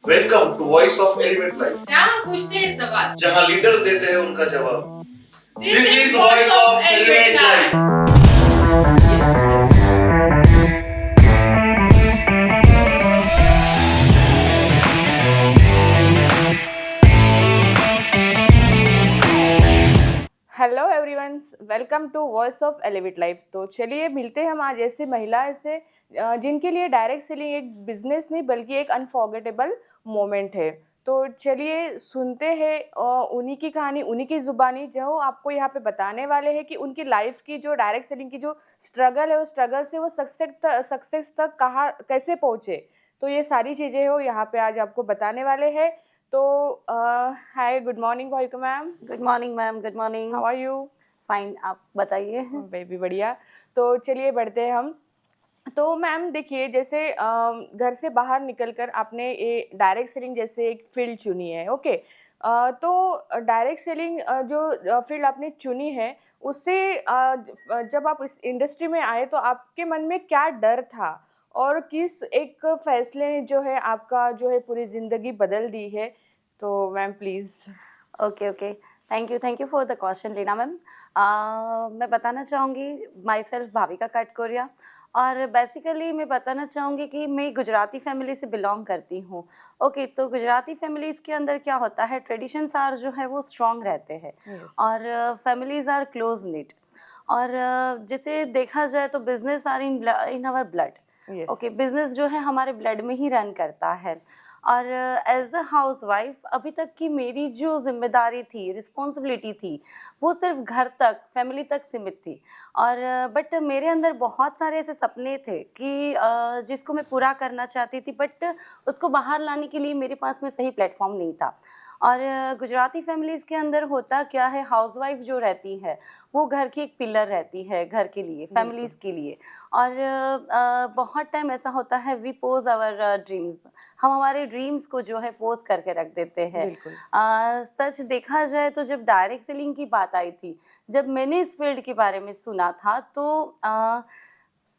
Welcome to voice of element life, जहाँ पूछते हैं सवाल, जहां लीडर्स देते हैं उनका जवाब। This is voice of element life. Hello everyone, welcome to voice of elevate life. तो चलिए मिलते हैं हम आज ऐसे महिला ऐसे जिनके लिए डायरेक्ट सेलिंग एक बिजनेस नहीं बल्कि एक अनफॉरगेटेबल मोमेंट है। तो चलिए सुनते हैं उन्हीं की कहानी, उन्हीं की ज़ुबानी, जो आपको यहाँ पे बताने वाले हैं कि उनकी लाइफ की जो डायरेक्ट सेलिंग की जो स्ट्रगल है, उस स्ट्रगल से वो सक्सेस तक कहाँ कैसे पहुँचे। तो ये सारी चीज़ें हो यहाँ पे आज आपको बताने वाले हैं। तो hi, good morning Bhavika ma'am. Good morning ma'am, good morning. How are you? Fine, आप बताइए। बेबी बढ़िया। तो चलिए बढ़ते हैं हम। तो मैम देखिए, जैसे घर से बाहर निकलकर आपने ये डायरेक्ट सेलिंग जैसे एक फील्ड चुनी है, ओके। तो डायरेक्ट सेलिंग जो फील्ड आपने चुनी है, उससे जब आप इस इंडस्ट्री में आए तो आपके मन में क्या डर था और किस एक फैसले ने जो है आपका जो है पूरी ज़िंदगी बदल दी है। तो ma'am please. Okay okay, thank you for the question Leena ma'am. मैं बताना चाहूँगी, माई सेल्फ भाविका काटकोरिया, और बेसिकली मैं बताना चाहूँगी कि मैं गुजराती फैमिली से बिलोंग करती हूँ। ओके, तो गुजराती फैमिलीज़ के अंदर क्या होता है, ट्रेडिशंस आर जो है वो स्ट्रॉन्ग रहते हैं। Yes. और फैमिलीज़ आर क्लोज निट। और जैसे देखा जाए तो business are in our blood. Yes. Okay, business जो है हमारे ब्लड में ही रन करता है। और एज अ हाउस वाइफ अभी तक की मेरी जो जिम्मेदारी थी, रिस्पॉन्सिबिलिटी थी, वो सिर्फ घर तक, फैमिली तक सीमित थी। और बट मेरे अंदर बहुत सारे ऐसे सपने थे कि जिसको मैं पूरा करना चाहती थी, बट उसको बाहर लाने के लिए मेरे पास में सही प्लेटफॉर्म नहीं था। और गुजराती फैमिलीज़ के अंदर होता क्या है, हाउसवाइफ जो रहती है वो घर की एक पिलर रहती है, घर के लिए, फैमिलीज़ के लिए। और बहुत टाइम ऐसा होता है, वी पोज आवर ड्रीम्स, हम हमारे ड्रीम्स को जो है पोज करके रख देते हैं। बिल्कुल। सच देखा जाए तो जब डायरेक्ट सेलिंग की बात आई थी, जब मैंने इस फील्ड के बारे में सुना था, तो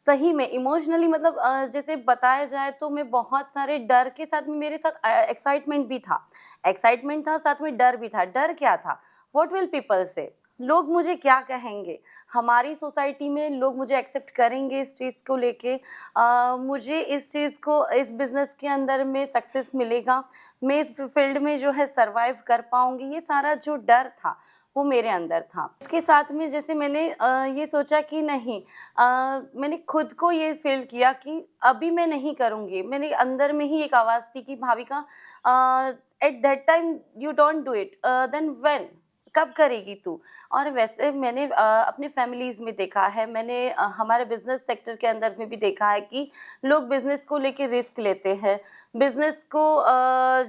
सही में इमोशनली, मतलब जैसे बताया जाए तो मैं बहुत सारे डर के साथ में, मेरे साथ एक्साइटमेंट भी था, साथ में डर भी था। डर क्या था, व्हाट विल पीपल से, लोग मुझे क्या कहेंगे, हमारी सोसाइटी में लोग मुझे एक्सेप्ट करेंगे इस चीज़ को लेके, मुझे इस चीज़ को, इस बिज़नेस के अंदर में सक्सेस मिलेगा, मैं इस फील्ड में जो है सर्वाइव कर पाऊँगी, ये सारा जो डर था वो मेरे अंदर था। इसके साथ में जैसे मैंने ये सोचा कि नहीं, मैंने खुद को ये फ़ील किया कि अभी मैं नहीं करूँगी। मेरे अंदर में ही एक आवाज़ थी कि Bhavika, at that time you don't do it, then when, कब करेगी तू? और वैसे मैंने अपनी फैमिलीज़ में देखा है, मैंने हमारे बिज़नेस सेक्टर के अंदर में भी देखा है कि लोग बिज़नेस को लेके रिस्क लेते हैं। बिज़नेस को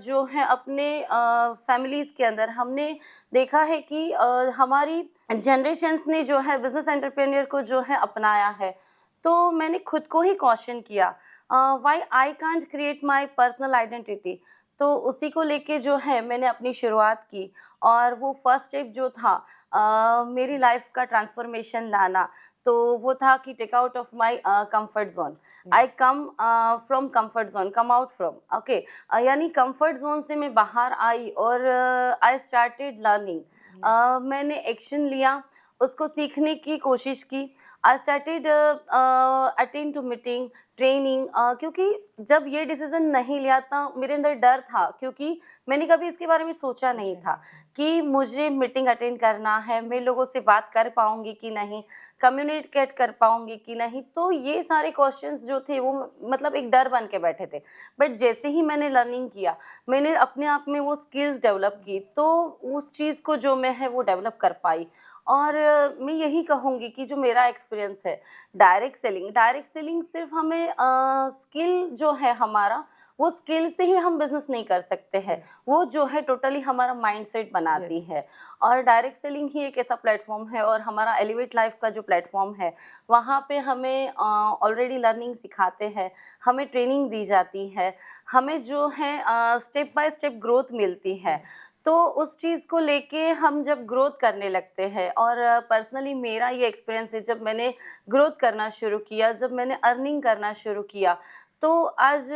जो है अपने फैमिलीज़ के अंदर हमने देखा है कि हमारी जनरेशन्स ने जो है बिज़नेस एंटरप्रेन्योर को जो है अपनाया है। तो मैंने खुद को ही क्वेश्चन किया, why I can't create my personal identity. तो उसी को लेके जो है मैंने अपनी शुरुआत की, और वो फर्स्ट स्टेप जो था मेरी लाइफ का ट्रांसफॉर्मेशन लाना, तो वो था कि take out of my comfort zone. I come from comfort zone, come out from, okay, यानी कंफर्ट जोन से मैं बाहर आई और आई स्टार्टेड लर्निंग। मैंने एक्शन लिया, उसको सीखने की कोशिश की। I started attend to meeting, training, क्योंकि जब ये डिसीज़न नहीं लिया था मेरे अंदर डर था, क्योंकि मैंने कभी इसके बारे में सोचा नहीं था कि मुझे मीटिंग अटेंड करना है, मैं लोगों से बात कर पाऊँगी कि नहीं, कम्युनिकेट कर पाऊँगी कि नहीं। तो ये सारे क्वेश्चंस जो थे वो मतलब एक डर बन के बैठे थे। बट जैसे ही मैंने लर्निंग किया, मैंने अपने आप में वो स्किल्स डेवलप की, तो उस चीज़ को जो मैं है वो डेवलप कर पाई। और मैं यही कहूँगी कि जो मेरा एक्सपीरियंस है, डायरेक्ट सेलिंग सिर्फ हमें स्किल जो है हमारा, वो स्किल से ही हम बिजनेस नहीं कर सकते हैं, वो जो है टोटली हमारा माइंडसेट बनाती Yes. है। और डायरेक्ट सेलिंग ही एक ऐसा प्लेटफॉर्म है, और हमारा एलिवेट लाइफ का जो प्लेटफॉर्म है, वहाँ पे हमें ऑलरेडी लर्निंग सिखाते हैं, हमें ट्रेनिंग दी जाती है, हमें जो है स्टेप बाय स्टेप ग्रोथ मिलती है। तो उस चीज़ को लेके हम जब ग्रोथ करने लगते हैं, और पर्सनली मेरा ये एक्सपीरियंस है, जब मैंने ग्रोथ करना शुरू किया, जब मैंने अर्निंग करना शुरू किया, तो आज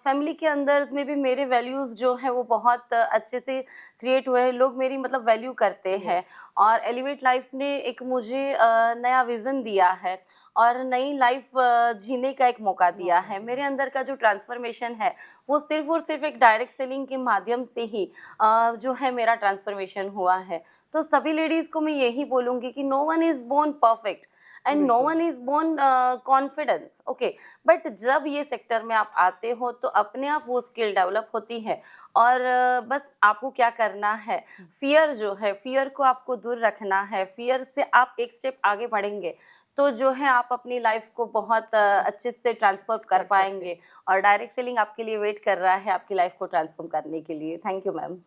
फैमिली के अंदर में भी मेरे वैल्यूज़ जो है वो बहुत अच्छे से क्रिएट हुए हैं, लोग मेरी मतलब वैल्यू करते हैं। Yes. और एलिवेट लाइफ ने एक मुझे नया विज़न दिया है और नई लाइफ जीने का एक मौका दिया है। मेरे अंदर का जो ट्रांसफॉर्मेशन है वो सिर्फ़ और सिर्फ़ एक डायरेक्ट सेलिंग के माध्यम से ही जो है मेरा ट्रांसफॉर्मेशन हुआ है। तो सभी लेडीज़ को मैं यही बोलूँगी कि no one is born perfect and no बिल्कुल। One is born confidence, okay. But जब ये सेक्टर में आप आते हो तो अपने आप वो स्किल डेवलप होती है और बस आपको क्या करना है, फ़ियर जो है, फ़ियर को आपको दूर रखना है। फ़ियर से आप एक स्टेप आगे बढ़ेंगे तो जो है आप अपनी लाइफ़ को बहुत अच्छे से ट्रांसफ़ॉर्म कर कर सकते पाएँगे और डायरेक्ट सेलिंग आपके लिए वेट कर रहा है आपकी लाइफ़ को ट्रांसफ़ॉर्म करने के लिए। Thank you ma'am.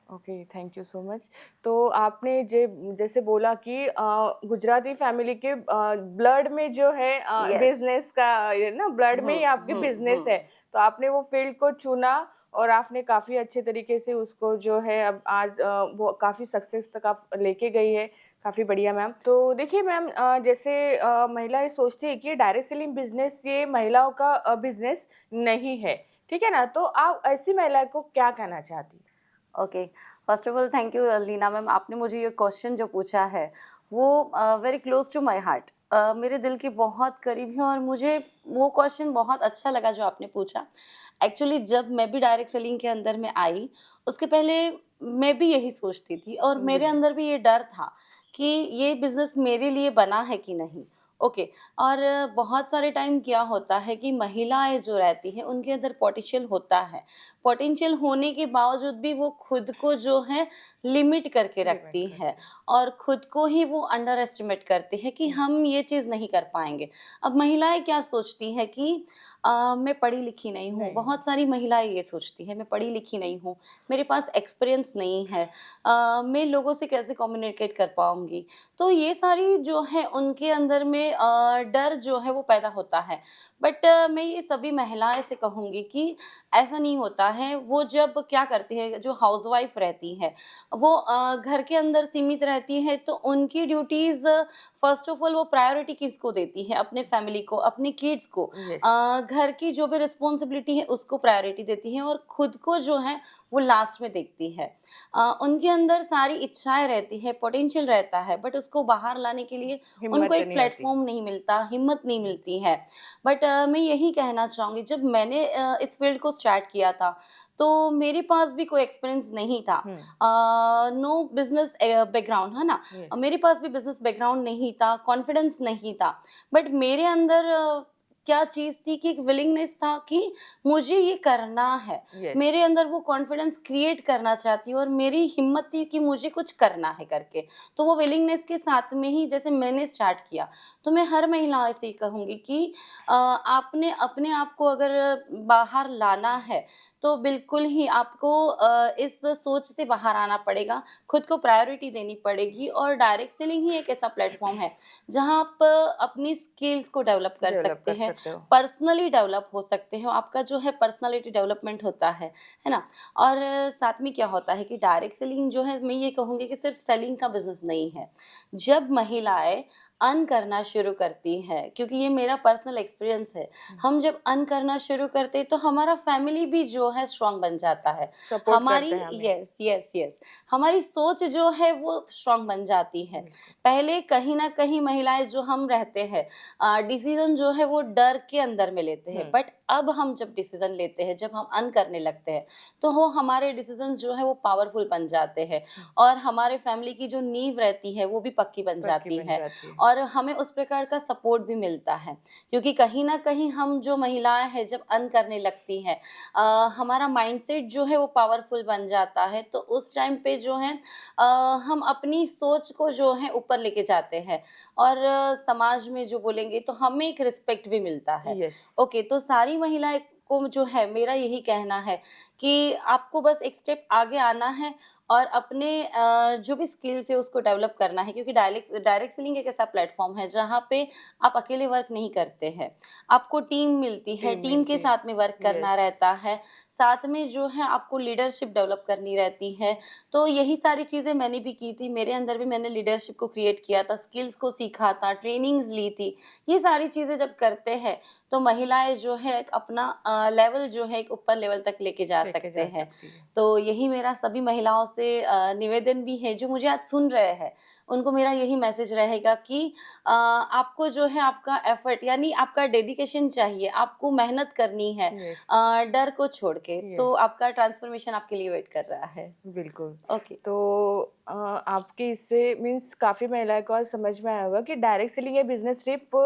Okay, thank you so much. तो आपने जैसे बोला कि गुजराती फैमिली के ब्लड में जो है यस। बिजनेस का ये ना ब्लड में ही आपके बिजनेस है, तो आपने वो फील्ड को चुना और आपने काफ़ी अच्छे तरीके से उसको जो है अब आज वो काफ़ी सक्सेस तक आप लेके गई है। काफ़ी बढ़िया मैम। तो देखिए मैम, जैसे महिलाएं सोचती है कि ये डायरेक्ट सेलिंग बिजनेस ये महिलाओं का बिजनेस नहीं है, ठीक है ना? तो आप ऐसी महिला को क्या कहना चाहती? Okay, first of all thank you Leena ma'am, आपने मुझे ये क्वेश्चन जो पूछा है वो very close to my heart, मेरे दिल के बहुत करीब है और मुझे वो क्वेश्चन बहुत अच्छा लगा जो आपने पूछा। एक्चुअली जब मैं भी डायरेक्ट सेलिंग के अंदर में आई उसके पहले मैं भी यही सोचती थी और मेरे बिल्कुल। अंदर भी ये डर था कि ये बिजनेस मेरे लिए बना है कि नहीं। ओके। और बहुत सारे टाइम क्या होता है कि महिलाएं जो रहती हैं उनके अंदर पोटेंशियल होता है, पोटेंशियल होने के बावजूद भी वो खुद को जो है लिमिट करके रखती है और खुद को ही वो अंडर एस्टिमेट करती है कि हम ये चीज़ नहीं कर पाएंगे। अब महिलाएं क्या सोचती हैं कि मैं पढ़ी लिखी नहीं हूँ, नहीं। बहुत सारी महिलाएं ये सोचती हैं मैं पढ़ी लिखी नहीं हूँ, मेरे पास एक्सपीरियंस नहीं है, मैं लोगों से कैसे कम्युनिकेट कर पाऊंगी। तो ये सारी जो है उनके अंदर में डर जो है वो पैदा होता है। बट मैं ये सभी महिलाएं से कहूँगी कि ऐसा नहीं होता है। वो जब क्या करती है, जो हाउसवाइफ रहती है वो घर के अंदर सीमित रहती है तो उनकी ड्यूटीज़ फर्स्ट ऑफ ऑल वो प्रायोरिटी किसको देती है, अपने फैमिली को, अपने किड्स को। यस। घर की जो भी रिस्पॉन्सिबिलिटी है उसको प्रायोरिटी देती है और खुद को जो है वो लास्ट में देखती है। उनके अंदर सारी इच्छाएं रहती है, पोटेंशियल रहता है, बट उसको बाहर लाने के लिए उनको हिम्मत एक नहीं होती। प्लेटफॉर्म नहीं मिलता, हिम्मत नहीं मिलती है। बट मैं यही कहना चाहूँगी, जब मैंने इस फील्ड को स्टार्ट किया था तो मेरे पास भी कोई एक्सपीरियंस नहीं था, नो बिजनेस बैकग्राउंड, है ना। यस। मेरे पास भी बिजनेस बैकग्राउंड नहीं था, कॉन्फिडेंस नहीं था। बट मेरे अंदर क्या चीज़ थी कि एक विलिंगनेस था कि मुझे ये करना है। यस। मेरे अंदर वो कॉन्फिडेंस क्रिएट करना चाहती हूँ और मेरी हिम्मत थी कि मुझे कुछ करना है करके। तो वो विलिंगनेस के साथ में ही जैसे मैंने स्टार्ट किया, तो मैं हर महिला से ही कहूँगी कि आपने अपने आप को अगर बाहर लाना है तो बिल्कुल ही आपको इस सोच से बाहर आना पड़ेगा, खुद को प्रायोरिटी देनी पड़ेगी और डायरेक्ट सेलिंग ही एक ऐसा प्लेटफॉर्म है जहाँ आप अपनी स्किल्स को डेवलप कर डेवलप सकते कर हैं, सकते हो। पर्सनली डेवलप हो सकते हो, आपका जो है पर्सनालिटी डेवलपमेंट होता है ना। और साथ में क्या होता है कि डायरेक्ट सेलिंग जो है, मैं ये कहूँगी कि सिर्फ सेलिंग का बिजनेस नहीं है। जब महिलाएं अर्न करना शुरू करती है, क्योंकि ये मेरा पर्सनल एक्सपीरियंस है, हम जब अर्न करना शुरू करते हैं तो हमारा फैमिली भी जो है स्ट्रांग बन जाता है। सपोर्ट हमारी करते हैं हमें। यस यस यस हमारी सोच जो है वो स्ट्रांग बन जाती है। पहले कहीं ना कहीं महिलाएं जो हम रहते हैं डिसीजन जो है वो डर के अंदर में लेते हैं, बट अब हम जब डिसीजन लेते हैं, जब हम अर्न करने लगते हैं तो वो हमारे डिसीजन जो है वो पावरफुल बन जाते हैं और हमारे फैमिली की जो नींव रहती है वो भी पक्की बन जाती बन है जाती है। और हमें उस प्रकार का सपोर्ट भी मिलता है। क्योंकि कहीं ना कहीं हम जो महिलाएं हैं जब अर्न करने लगती हैं हमारा माइंडसेट जो है वो पावरफुल बन जाता है, तो उस टाइम पे जो है हम अपनी सोच को जो है ऊपर लेके जाते हैं और समाज में जो बोलेंगे तो हमें एक रिस्पेक्ट भी मिलता है। यस। ओके, तो सारी महिलाएं को जो है मेरा यही कहना है कि आपको बस एक स्टेप आगे आना है और अपने जो भी स्किल्स है उसको डेवलप करना है, क्योंकि डायरेक्ट सेलिंग एक ऐसा प्लेटफॉर्म है जहाँ पे आप अकेले वर्क नहीं करते हैं, आपको टीम मिलती है, टीम टीम के मिलती है। साथ में वर्क करना Yes. रहता है, साथ में जो है आपको लीडरशिप डेवलप करनी रहती है। तो यही सारी चीज़ें मैंने भी की थी, मेरे अंदर भी मैंने लीडरशिप को क्रिएट किया था, स्किल्स को सीखा था, ट्रेनिंग्स ली थी। ये सारी चीज़ें जब करते हैं तो महिलाएं जो है एक अपना लेवल जो है एक ऊपर लेवल तक लेके जा लेके सकते जा हैं। सकती है। तो यही मेरा सभी महिलाओं से निवेदन भी है जो मुझे आज सुन रहे हैं, उनको मेरा यही मैसेज रहेगा कि आपको जो है आपका एफर्ट यानी आपका डेडिकेशन चाहिए, आपको मेहनत करनी है, Yes. डर को छोड़ के, तो Yes. आपका ट्रांसफॉर्मेशन आपके लिए वेट कर रहा है। बिल्कुल। ओके। तो आपके इससे मीन्स काफ़ी महिलाओं को आज समझ में आया होगा कि डायरेक्ट सेलिंग ये बिज़नेस सिर्फ़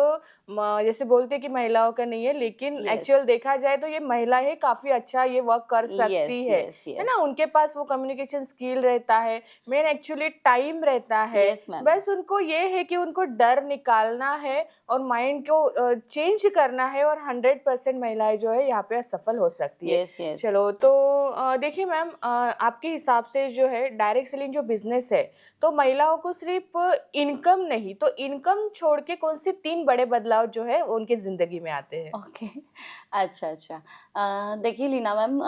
जैसे बोलते हैं कि महिलाओं का नहीं है, लेकिन Yes. एक्चुअल देखा जाए तो ये महिलाएँ काफ़ी अच्छा ये वर्क कर Yes, सकती है। yes, है yes. ना? उनके पास वो कम्युनिकेशन स्किल रहता है, मेन एक्चुअली टाइम रहता है। Yes, ma'am. बस उनको ये है कि उनको डर निकालना है और माइंड को चेंज करना है और 100% महिलाएँ जो है यहाँ पे सफल हो सकती है। Yes, yes. चलो तो देखिए मैम, आपके हिसाब से जो है डायरेक्ट सेलिंग जो बिजनेस है तो महिलाओं को सिर्फ इनकम नहीं तो इनकम छोड़ के कौन से 3 बड़े बदलाव जो है वो उनकी जिंदगी में आते हैं? ओके। अच्छा, अच्छा। देखिए लीना मैम,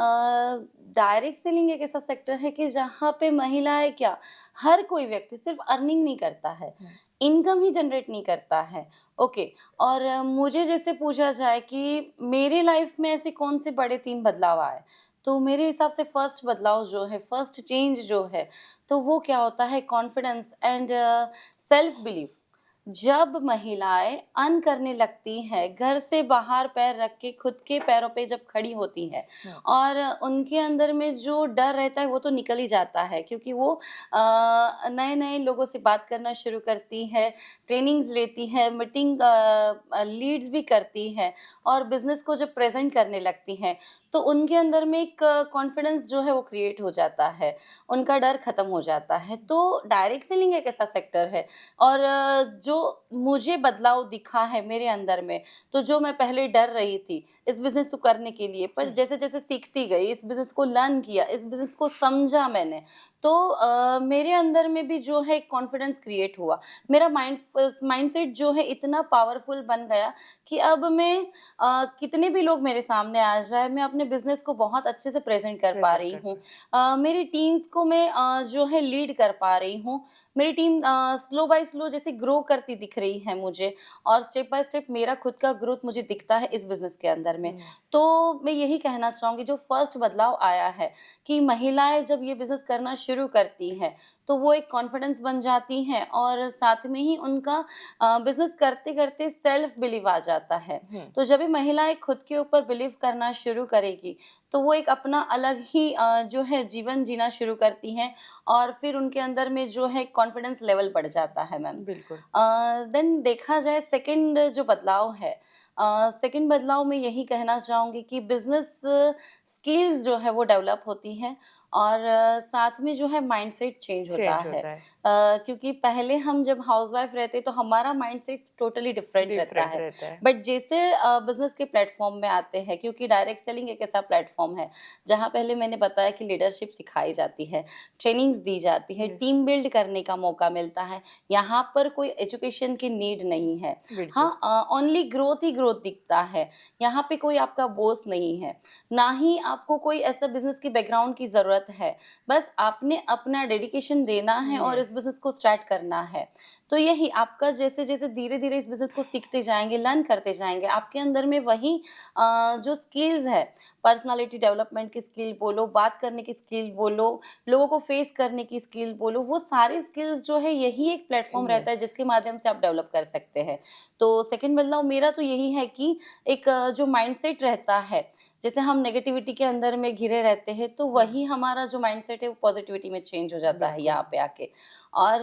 डायरेक्ट सेलिंग एक ऐसा सेक्टर है कि जहाँ पे महिलाएँ क्या, हर कोई व्यक्ति सिर्फ़ अर्निंग नहीं करता है, इनकम ही जनरेट नहीं करता है। ओके। और मुझे जैसे पूछा जाए कि मेरे लाइफ़ में ऐसे कौन से बड़े 3 बदलाव आए, तो मेरे हिसाब से फर्स्ट बदलाव जो है, फर्स्ट चेंज जो है, तो वो क्या होता है, कॉन्फिडेंस एंड सेल्फ बिलीफ। जब महिलाएं अर्न करने लगती हैं, घर से बाहर पैर रख के खुद के पैरों पे जब खड़ी होती हैं और उनके अंदर में जो डर रहता है वो तो निकल ही जाता है, क्योंकि वो नए नए लोगों से बात करना शुरू करती है, ट्रेनिंग्स लेती है, मीटिंग लीड्स भी करती है और बिजनेस को जब प्रेजेंट करने लगती हैं तो उनके अंदर में एक कॉन्फिडेंस जो है वो क्रिएट हो जाता है, उनका डर खत्म हो जाता है। तो डायरेक्ट सेलिंग एक ऐसा सेक्टर है और जो मुझे बदलाव दिखा है मेरे अंदर में, तो जो मैं पहले डर रही थी इस बिज़नेस को करने के लिए, पर जैसे-जैसे सीखती गई, इस बिज़नेस को लर्न किया, इस बिज़नेस को समझा मैंने, तो मेरे अंदर में भी जो है एक कॉन्फिडेंस क्रिएट हुआ। मेरा माइंडसेट जो है इतना पावरफुल बन गया कि अब मैं कितने भी लोग मेरे सामने आ जाए, मैं अपने बिज़नेस को बहुत अच्छे से प्रेज़ेंट कर पा रही हूँ। मेरी टीम्स को मैं जो है लीड कर पा रही हूँ। मेरी टीम स्लो बाय स्लो जैसे ग्रो करती दिख रही है मुझे और स्टेप बाय स्टेप मेरा खुद का ग्रोथ मुझे दिखता है इस बिज़नेस के अंदर में। तो मैं यही कहना चाहूँगी, जो फर्स्ट बदलाव आया है कि महिलाएँ जब ये बिज़नेस करना शुरू करती हैं, तो वो एक कॉन्फिडेंस बन जाती हैं और साथ में ही उनका बिज़नेस करते-करते सेल्फ बिलीव आ जाता है। तो जब भी महिलाएँ खुद के ऊपर बिलीव करना शुरू करेगी, तो वो एक अपना अलग ही जो है जीवन जीना शुरू करती हैं और फिर उनके अंदर में जो है कॉन्फिडेंस लेवल बढ़ जाता है मैम। बिल्कुल। देन देखा जाए सेकंड जो बदलाव है, सेकंड बदलाव में यही कहना चाहूँगी कि बिज़नेस स्किल्स जो है वो डेवलप होती हैं और साथ में जो है माइंडसेट चेंज होता चेंज है। होता है। क्योंकि पहले हम जब हाउसवाइफ रहते तो हमारा माइंडसेट टोटली डिफरेंट रहता डिफरेंट है। रहता है। बट जैसे बिज़नेस के प्लेटफॉर्म में आते हैं, क्योंकि डायरेक्ट सेलिंग एक ऐसा प्लेटफॉर्म है जहाँ पहले मैंने बताया कि लीडरशिप सिखाई जाती है, ट्रेनिंग्स दी जाती है, Yes. टीम बिल्ड करने का मौका मिलता है। यहाँ पर कोई एजुकेशन की नीड नहीं है। बिल्कुल। हाँ, ओनली ग्रोथ ही ग्रोथ दिखता है। यहाँ पे कोई आपका बॉस नहीं है, ना ही आपको कोई ऐसा बिज़नेस की बैकग्राउंड की ज़रूरत है। बस आपने अपना डेडिकेशन देना है और इस बिज़नेस को स्टार्ट करना है। तो यही आपका जैसे-जैसे धीरे-धीरे इस बिज़नेस को सीखते जाएँगे, लर्न करते जाएँगे, आपके अंदर में वही जो स्किल्स है, पर्सनैलिटी डेवलपमेंट की स्किल बोलो, बात करने की स्किल बोलो, लोगों को फेस करने की स्किल बोलो, वो सारी स्किल्स जो है यही एक प्लेटफ़ॉर्म रहता है जिसके माध्यम से आप डेवलप कर सकते हैं। तो सेकंड बदलाव मेरा तो यही है कि एक जो माइंडसेट रहता है, जैसे हम नेगेटिविटी के अंदर में घिरे रहते हैं, तो वही हमारा जो माइंडसेट है वो पॉजिटिविटी में चेंज हो जाता है यहाँ पे आके। और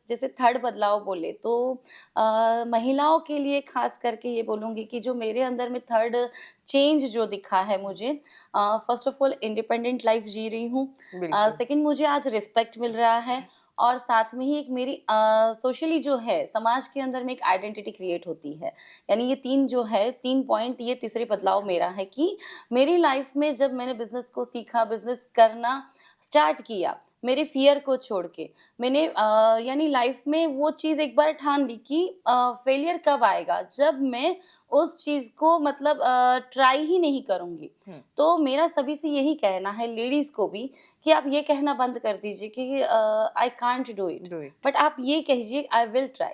जैसे थर्ड बदलाव बोले तो महिलाओं के लिए खास करके ये बोलूँगी कि जो मेरे अंदर में थर्ड चेंज जो दिखा है मुझे, first of all independent life जी रही हूँ। बिल्कुल। सेकंड, मुझे आज रिस्पेक्ट मिल रहा है और साथ में ही एक मेरी सोशली जो है समाज के अंदर में एक आइडेंटिटी क्रिएट होती है। यानी ये 3 जो है 3 पॉइंट, ये तीसरे बदलाव मेरा है कि मेरी लाइफ में जब मैंने बिज़नेस को सीखा, बिज़नेस करना स्टार्ट किया, मेरे फियर को छोड़ के। मैंने यानी लाइफ में वो चीज़ एक बार ठान ली कि फेलियर कब आएगा? जब मैं उस चीज़ को मतलब ट्राई ही नहीं करूँगी। हुँ। तो मेरा सभी से यही कहना है लेडीज़ को भी कि आप ये कहना बंद कर दीजिए कि I can't do it, do it. But आप ये कहिए आई विल ट्राई।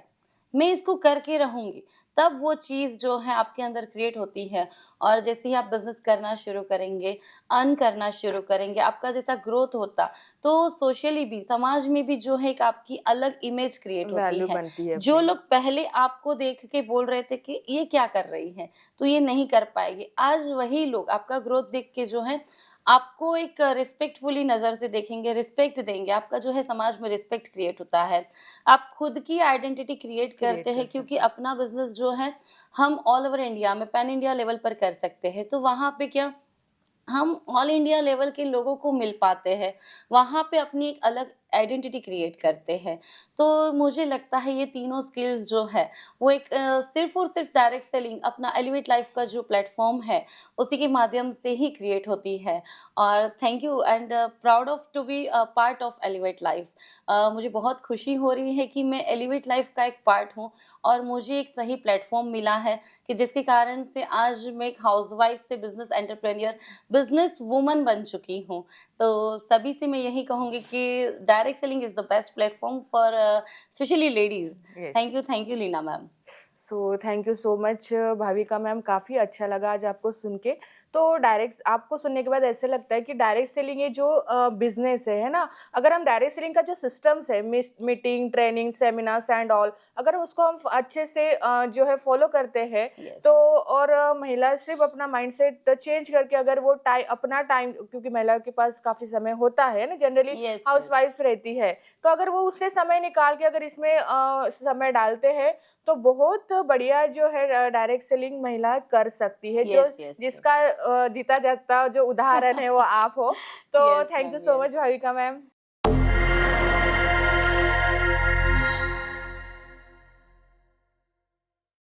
मैं इसको करके रहूँगी। तब वो चीज़ जो है आपके अंदर क्रिएट होती है और जैसे ही आप बिज़नेस करना शुरू करेंगे, अर्न करना शुरू करेंगे, आपका जैसा ग्रोथ होता, तो सोशली भी, समाज में भी जो है एक आपकी अलग इमेज क्रिएट होती वैल्यू है। बनती है जो अपनी। लोग पहले आपको देख के बोल रहे थे कि ये क्या कर रही है, तो ये नहीं कर पाएगी, आज वही लोग आपका ग्रोथ देख के जो है आपको एक रिस्पेक्टफुली नज़र से देखेंगे, रिस्पेक्ट देंगे, आपका जो है समाज में रिस्पेक्ट क्रिएट होता है। आप खुद की आइडेंटिटी क्रिएट करते क्रिएट हैं कर क्योंकि सकते अपना बिज़नेस जो है हम ऑल ओवर इंडिया में पैन इंडिया लेवल पर कर सकते हैं। तो वहाँ पे क्या हम ऑल इंडिया लेवल के लोगों को मिल पाते हैं, वहाँ पे अपनी एक अलग आइडेंटिटी क्रिएट करते हैं। तो मुझे लगता है ये तीनों स्किल्स जो है वो एक सिर्फ़ और सिर्फ़ डायरेक्ट सेलिंग अपना एलिवेट लाइफ़ का जो प्लेटफ़ॉर्म है, उसी के माध्यम से ही क्रिएट होती है। और thank you and proud of to be a part of elevate life. मुझे बहुत खुशी हो रही है कि मैं एलिवेट लाइफ़ का एक पार्ट हूँ और मुझे एक सही प्लेटफ़ॉर्म मिला है कि जिसके कारण से आज मैं एक हाउसवाइफ़ से बिज़नेस एंटरप्रेन्योर, बिज़नेस वुमन बन चुकी हूँ। तो सभी से मैं यही कहूँगी कि direct selling is the best platform for specially ladies. Yes. Thank you Leena ma'am. So thank you so much Bhavika ma'am, काफ़ी अच्छा लगा आज आपको सुन के। तो डायरेक्ट आपको सुनने के बाद ऐसे लगता है कि डायरेक्ट सेलिंग ये जो बिज़नेस है ना? अगर हम डायरेक्ट सेलिंग का जो सिस्टम्स है meeting, training, seminars and all, अगर उसको हम अच्छे से जो है फॉलो करते हैं यस। तो और महिला सिर्फ अपना माइंडसेट चेंज करके अगर वो अपना टाइम, क्योंकि महिला के पास काफ़ी समय होता है ना, जनरली यस, यस। हाउसवाइफ रहती है, तो अगर वो उससे समय निकाल के अगर इसमें समय डालते हैं तो बहुत बढ़िया जो है डायरेक्ट सेलिंग महिला कर सकती है, जो यस, यस, यस। जिसका जीता जाता जो उदाहरण है वो आप हो। तो yes thank you ma'am, so much yes. Bhavika ma'am.